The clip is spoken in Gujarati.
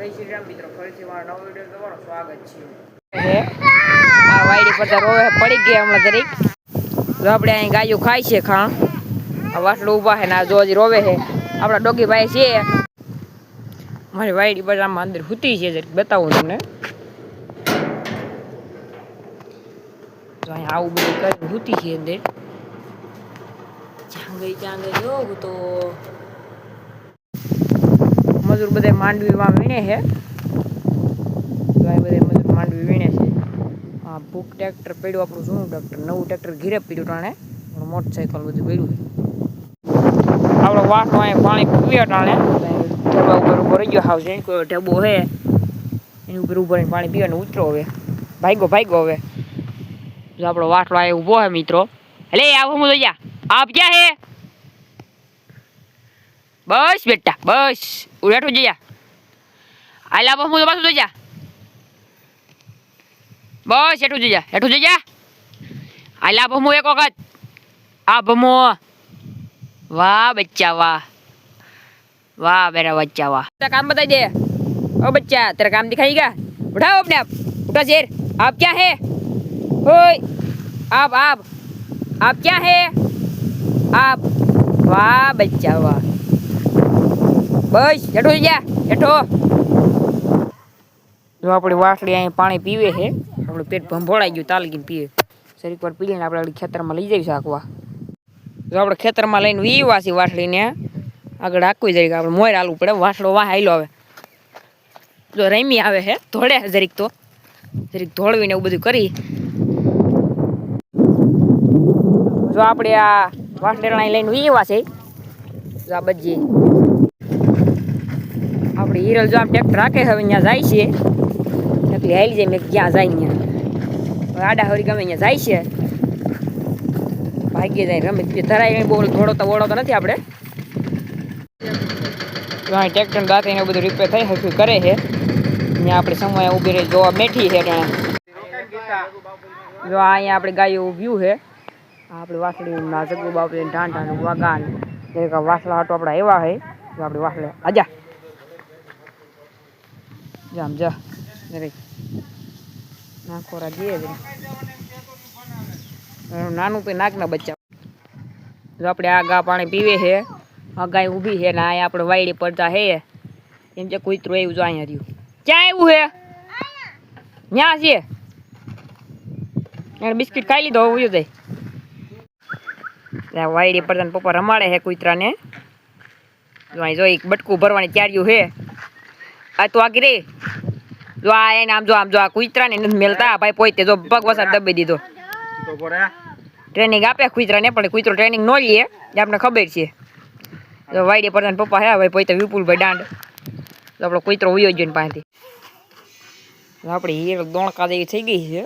જય શ્રી રામ મિત્રો, ફરીથી મારા નવો વિડીયો તમારું સ્વાગત છે. આ વાયડી પર રોવે પડી ગયા હમણાં જરીક. જો આપણે અહીં ગાયું ખાય છે ખાણ. આ વાટલું ઊભા છે ને આ જો હજી રોવે છે. આપણા ડોગી ભાઈ છે. મારી વાયડી બજારમાં અંદર હૂતી છે, જરીક બતાવું તમને. જો અહીં આવું બધું કરી હૂતી છે અંદર. ત્યાં ગઈ જોઉં તો મજૂર બધા માંડવીમાં વીણે છે. બધા મજૂર માંડવી વીણે છે. હા, ભૂખ ટ્રેક્ટર પડ્યું, આપણું જૂનું ટ્રેક્ટર, નવું ટ્રેક્ટર ઘીરે પડ્યું ટાણે. મોટરસાઇકલ બધું પડ્યું છે. આપણો વાટો અહીં પાણી પીવે ટાણે ઢેબા ઉપર ઉભો રહી ગયો. હાવ છે કોઈ ઢેબો છે એની ઉપર ઉભો રહીને પાણી પીવાનું ઉતરો. હવે ભાગ્યો હવે જો આપણો વાટલો અહીં ઊભો છે મિત્રો. એટલે આવો હું જોઈ આપ ક્યાં હે? બસ બેટા બસ ઉઠું જઈ હાલ આપ હું પાછું જોઈ બસ હેઠું જઈ હાલ આપ હું એક વખત આ ભમો. વાહ બચ્ચા વાહ मेरा बच्चा वाह. तेरा काम बता दे ओ बच्चा, तेरा काम दिखाएगा? उठाओ अपने आप, उठा शेर. आप क्या है? ओए आप क्या है? आप वाह बच्चा वाह. બસ હેઠો જા હેઠો. જો આપણી વાસળી અહીં પાણી પીવે છે. આપણું પેટ ભંભોળાઈ ગયું, તાલગીને પીવે. શરીર પર પી લઈને આપણે ખેતરમાં લઈ જઈશું હાંકવા. જો આપણે ખેતરમાં લઈને વીવા છીએ વાસળીને આગળ હાંકવી જરીક આપણે મોર હાલવું પડે. વાસળો વાહ હાલ્યો આવે. જો રમી આવે છે ધોળે જરીક ધોળવીને એવું બધું કરી. જો આપણે આ વાસળી લઈને વીવા છે. જો આ બજી આપણે હિરલ જો આમ ટ્રેક્ટર રાખે હવે અહીંયા જાય છે. એટલે હાલી જાય મેં ક્યાં જાય અહીંયા આડા હરી ગમે અહીંયા જાય છે. ભાગી જાય રમે ધરાય બહુ દોડોતો નથી આપણે. જો અહીં ટ્રેક્ટર દાંત એને બધું રિપેર થઈ હરખું કરે છે. અહીંયા આપણે સમય ઊભી રહી જોવા બેઠી છે. જો અહીંયા આપણે ગાયો ઊભ્યું છે. આપણે વાસળીના જગુ બાપડી ઢાંઢાનું વાગાન વાસળા હાટો આપણા એવા છે. જો આપણે વાસળે આજા જામ જા જરીક નાખોરા દઈએ જરીક નાનું પે નાકના બચ્ચા. જો આપણે આ ગા પાણી પીવે છે. આ ગાય ઊભી છે ને અહીંયા આપણે વાયડી પડતા છે. એમ છે કૂતરું એવું જો અહીંયા રહ્યું. ક્યાં એવું છે? ત્યાં છે એને બિસ્કિટ ખાઈ લીધો ઉયો જાય. ત્યાં વાયડી પડતા પપ્પા રમાડે છે કૂતરાને. જો અહીં જો એક બટકું ભરવાની તૈયારીઓ છે. આ તો આગી રે જો આ એને આમ જો આ કૂતરાને નથી મેલતા ભાઈ પોતે જો પગ વસાર દબાઈ દીધો. ટ્રેનિંગ આપે કૂતરાને પણ કૂતરો ટ્રેનિંગ ન લે એ આપણે ખબર છે. જો વાયડી પડતા પપ્પા હે ભાઈ પોતે વિપુલભાઈ દાંડ. તો આપણો કૂતરો ઉયો ગયો ને પાસેથી. આપણી હીર દોણકા જેવી થઈ ગઈ છે.